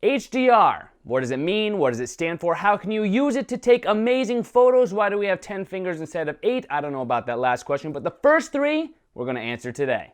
HDR. What does it mean? What does it stand for? How can you use it to take amazing photos? Why do we have 10 fingers instead of 8? I don't know about that last question, but the first 3 we're going to answer today.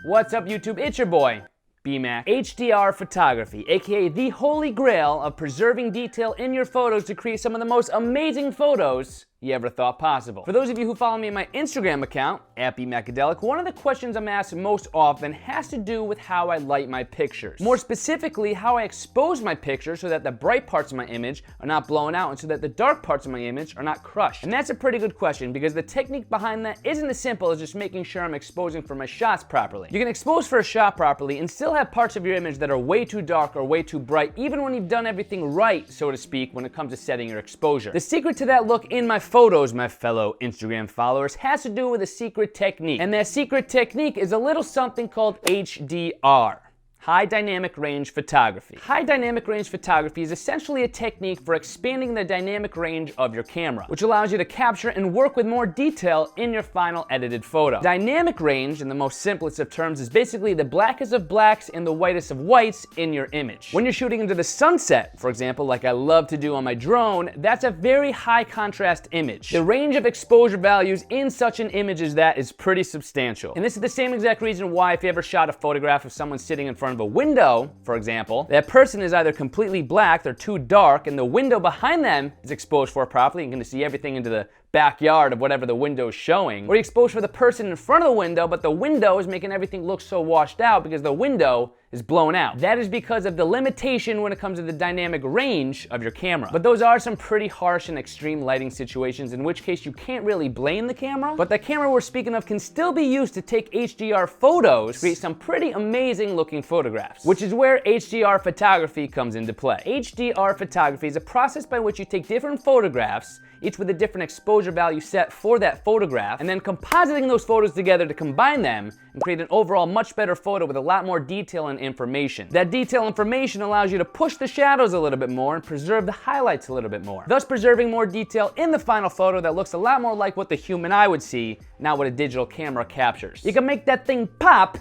What's up, YouTube? It's your boy, BMAC. HDR Photography, aka the holy grail of preserving detail in your photos to create some of the most amazing photos you ever thought possible. For those of you who follow me on my Instagram account, @BMACadelic, one of the questions I'm asked most often has to do with how I light my pictures. More specifically, how I expose my picture so that the bright parts of my image are not blown out and so that the dark parts of my image are not crushed. And that's a pretty good question because the technique behind that isn't as simple as just making sure I'm exposing for my shots properly. You can expose for a shot properly and still have parts of your image that are way too dark or way too bright, even when you've done everything right, so to speak, when it comes to setting your exposure. The secret to that look in my photos, my fellow Instagram followers, has to do with a secret technique. And that secret technique is a little something called HDR. High Dynamic Range Photography. High Dynamic Range Photography is essentially a technique for expanding the dynamic range of your camera, which allows you to capture and work with more detail in your final edited photo. Dynamic range, in the most simplest of terms, is basically the blackest of blacks and the whitest of whites in your image. When you're shooting into the sunset, for example, like I love to do on my drone, that's a very high contrast image. The range of exposure values in such an image as that is pretty substantial. And this is the same exact reason why if you ever shot a photograph of someone sitting in front of a window, for example, that person is either completely black, they're too dark, and the window behind them is exposed for properly. You're going to see everything into the backyard of whatever the window is showing. Or you expose for the person in front of the window, but the window is making everything look so washed out because the window is blown out. That is because of the limitation when it comes to the dynamic range of your camera. But those are some pretty harsh and extreme lighting situations, in which case you can't really blame the camera. But the camera we're speaking of can still be used to take HDR photos, create some pretty amazing looking photographs, which is where HDR photography comes into play. HDR photography is a process by which you take different photographs, each with a different exposure value set for that photograph, and then compositing those photos together to combine them and create an overall much better photo with a lot more detail and information. That detail information allows you to push the shadows a little bit more and preserve the highlights a little bit more, thus preserving more detail in the final photo that looks a lot more like what the human eye would see, not what a digital camera captures. You can make that thing pop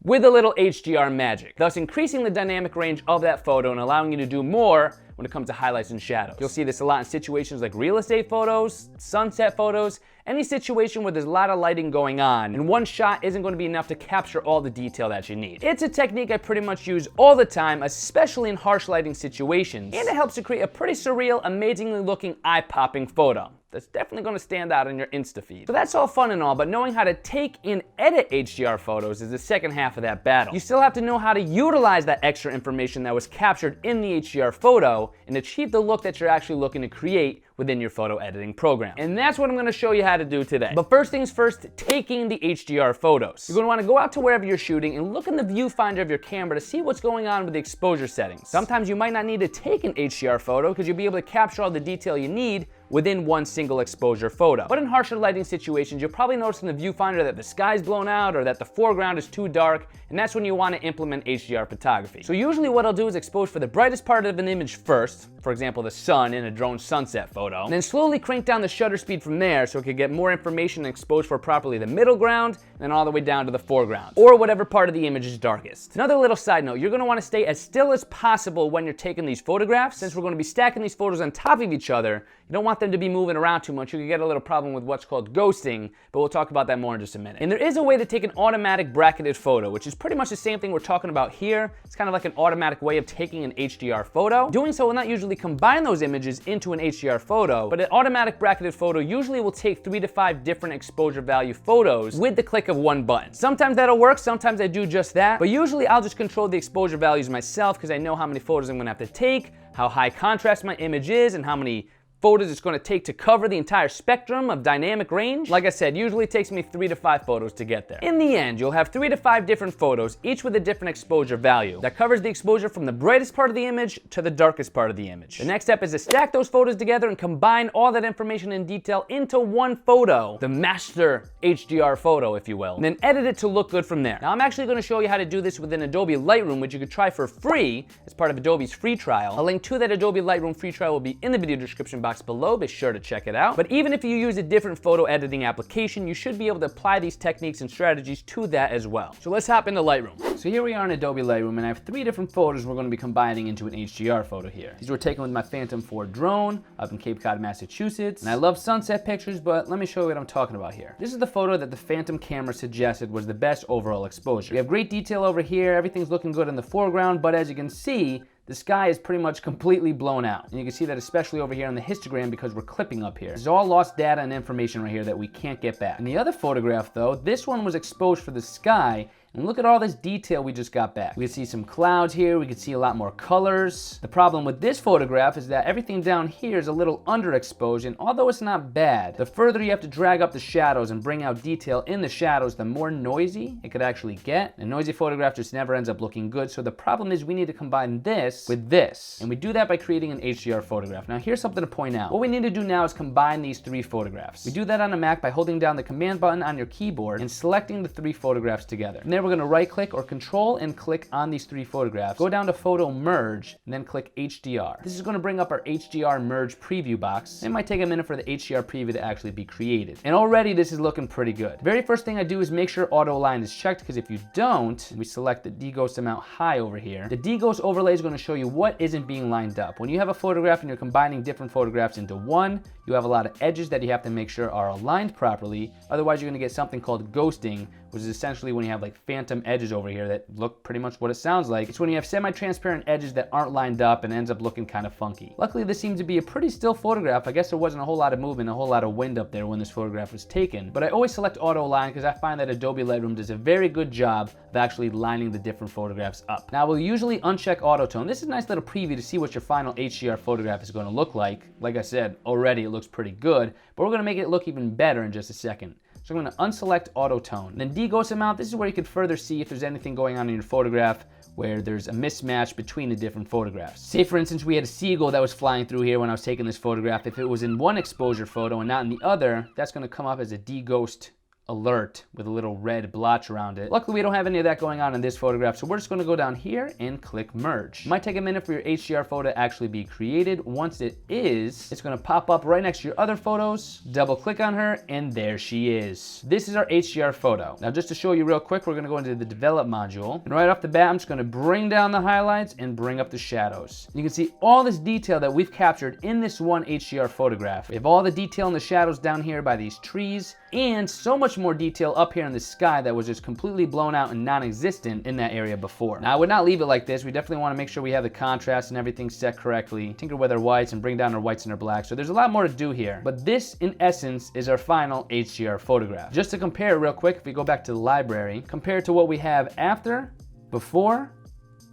with a little HDR magic, thus increasing the dynamic range of that photo and allowing you to do more when it comes to highlights and shadows. You'll see this a lot in situations like real estate photos, sunset photos, any situation where there's a lot of lighting going on, and one shot isn't going to be enough to capture all the detail that you need. It's a technique I pretty much use all the time, especially in harsh lighting situations, and it helps to create a pretty surreal, amazingly looking, eye-popping photo that's definitely going to stand out in your Insta feed. So that's all fun and all, but knowing how to take and edit HDR photos is the second half of that battle. You still have to know how to utilize that extra information that was captured in the HDR photo and achieve the look that you're actually looking to create within your photo editing program. And that's what I'm going to show you how to do today. But first things first, taking the HDR photos. You're going to want to go out to wherever you're shooting and look in the viewfinder of your camera to see what's going on with the exposure settings. Sometimes you might not need to take an HDR photo because you'll be able to capture all the detail you need within one single exposure photo. But in harsher lighting situations, you'll probably notice in the viewfinder that the sky's blown out or that the foreground is too dark, and that's when you want to implement HDR photography. So usually what I'll do is expose for the brightest part of an image first, for example the sun in a drone sunset photo, and then slowly crank down the shutter speed from there so it can get more information and expose for properly the middle ground, and then all the way down to the foreground, or whatever part of the image is darkest. Another little side note, you're going to want to stay as still as possible when you're taking these photographs. Since we're going to be stacking these photos on top of each other, you don't want them to be moving around too much. You can get a little problem with what's called ghosting, but we'll talk about that more in just a minute. And there is a way to take an automatic bracketed photo, which is pretty much the same thing we're talking about here. It's kind of like an automatic way of taking an HDR photo. Doing so will not usually combine those images into an HDR photo, but an automatic bracketed photo usually will take 3 to 5 different exposure value photos with the click of one button. Sometimes that'll work, sometimes I do just that, but usually I'll just control the exposure values myself because I know how many photos I'm going to have to take, how high contrast my image is, and how many photos it's going to take to cover the entire spectrum of dynamic range. Like I said, usually it takes me 3 to 5 photos to get there. In the end, you'll have 3 to 5 different photos, each with a different exposure value. That covers the exposure from the brightest part of the image to the darkest part of the image. The next step is to stack those photos together and combine all that information and detail into one photo, the master HDR photo, if you will, and then edit it to look good from there. Now, I'm actually going to show you how to do this within Adobe Lightroom, which you could try for free as part of Adobe's free trial. A link to that Adobe Lightroom free trial will be in the video description box below. Be sure to check it out. But even if you use a different photo editing application, you should be able to apply these techniques and strategies to that as well. So let's hop into Lightroom. So here we are in Adobe Lightroom, and I have 3 different photos we're going to be combining into an HDR photo here. These were taken with my Phantom 4 drone up in Cape Cod, Massachusetts. And I love sunset pictures, but let me show you what I'm talking about here. This is the photo that the Phantom camera suggested was the best overall exposure. We have great detail over here. Everything's looking good in the foreground, but as you can see, the sky is pretty much completely blown out. And you can see that especially over here on the histogram because we're clipping up here. This is all lost data and information right here that we can't get back. In the other photograph though, this one was exposed for the sky, and look at all this detail we just got back. We can see some clouds here, we can see a lot more colors. The problem with this photograph is that everything down here is a little underexposed, and although it's not bad, the further you have to drag up the shadows and bring out detail in the shadows, the more noisy it could actually get. A noisy photograph just never ends up looking good, so the problem is we need to combine this with this, and we do that by creating an HDR photograph. Now here's something to point out. What we need to do now is combine these 3 photographs. We do that on a Mac by holding down the command button on your keyboard and selecting the 3 photographs together. And then we're going to right click or control and click on these 3 photographs, go down to photo merge, and then click HDR. This is going to bring up our HDR merge preview box. It might take a minute for the HDR preview to actually be created. And already this is looking pretty good. Very first thing I do is make sure auto align is checked, because if you don't, we select the deghost amount high over here. The deghost overlay is going to show you what isn't being lined up. When you have a photograph and you're combining different photographs into one, you have a lot of edges that you have to make sure are aligned properly. Otherwise, you're going to get something called ghosting, which is essentially when you have like phantom edges over here that look pretty much what it sounds like. It's when you have semi-transparent edges that aren't lined up and ends up looking kind of funky. Luckily, this seems to be a pretty still photograph. I guess there wasn't a whole lot of movement, a whole lot of wind up there when this photograph was taken. But I always select auto align because I find that Adobe Lightroom does a very good job of actually lining the different photographs up. Now, we'll usually uncheck auto tone. This is a nice little preview to see what your final HDR photograph is going to look like. Like I said, already it looks pretty good, but we're going to make it look even better in just a second. So I'm going to unselect auto tone. Then deghost amount, this is where you can further see if there's anything going on in your photograph where there's a mismatch between the different photographs. Say for instance, we had a seagull that was flying through here when I was taking this photograph. If it was in one exposure photo and not in the other, that's going to come up as a deghost alert with a little red blotch around it. Luckily, we don't have any of that going on in this photograph, so we're just going to go down here and click merge. It might take a minute for your HDR photo to actually be created. Once it is, it's going to pop up right next to your other photos. Double click on her, and there she is. This is our HDR photo. Now, just to show you real quick, we're going to go into the develop module, and right off the bat, I'm just going to bring down the highlights and bring up the shadows. You can see all this detail that we've captured in this one HDR photograph. We have all the detail in the shadows down here by these trees, and so much more detail up here in the sky that was just completely blown out and non-existent in that area before. Now, I would not leave it like this. We definitely want to make sure we have the contrast and everything set correctly. Tinker with our whites and bring down our whites and our blacks. So there's a lot more to do here. But this, in essence, is our final HDR photograph. Just to compare real quick, if we go back to the library, compare to what we have after, before,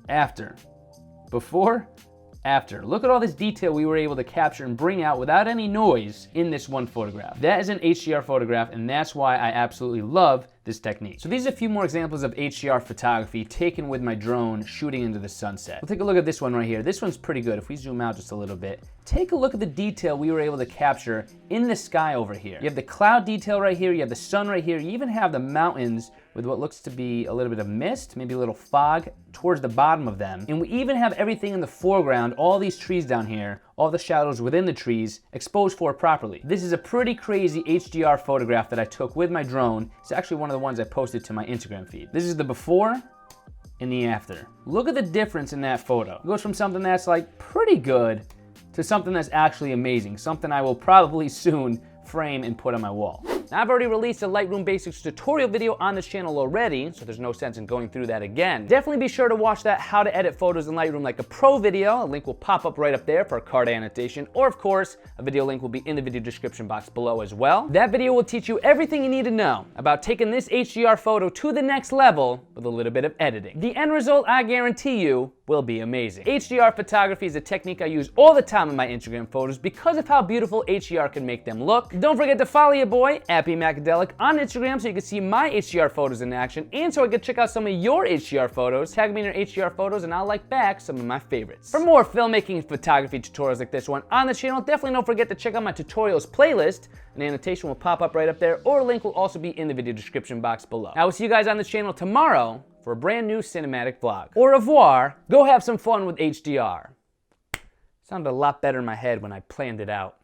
after, before, after. Look at all this detail we were able to capture and bring out without any noise in this one photograph. That is an HDR photograph, and that's why I absolutely love this technique. So these are a few more examples of HDR photography taken with my drone shooting into the sunset. We'll take a look at this one right here. This one's pretty good. If we zoom out just a little bit, take a look at the detail we were able to capture in the sky over here. You have the cloud detail right here, you have the sun right here, you even have the mountains with what looks to be a little bit of mist, maybe a little fog towards the bottom of them. And we even have everything in the foreground, all these trees down here, all the shadows within the trees exposed for properly. This is a pretty crazy HDR photograph that I took with my drone. It's actually one of the ones I posted to my Instagram feed. This is the before and the after. Look at the difference in that photo. It goes from something that's like pretty good to something that's actually amazing, something I will probably soon frame and put on my wall. Now, I've already released a Lightroom Basics tutorial video on this channel already, so there's no sense in going through that again. Definitely be sure to watch that How to Edit Photos in Lightroom Like a Pro video. A link will pop up right up there for a card annotation, or of course, a video link will be in the video description box below as well. That video will teach you everything you need to know about taking this HDR photo to the next level with a little bit of editing. The end result, I guarantee you, will be amazing. HDR photography is a technique I use all the time in my Instagram photos because of how beautiful HDR can make them look. Don't forget to follow your boy, @BMAC on Instagram, so you can see my HDR photos in action, and so I can check out some of your HDR photos. Tag me in your HDR photos and I'll like back some of my favorites. For more filmmaking and photography tutorials like this one on the channel, definitely don't forget to check out my tutorials playlist. An annotation will pop up right up there, or a link will also be in the video description box below. I will see you guys on this channel tomorrow for a brand new cinematic vlog. Au revoir. Go have some fun with HDR. Sounded a lot better in my head when I planned it out.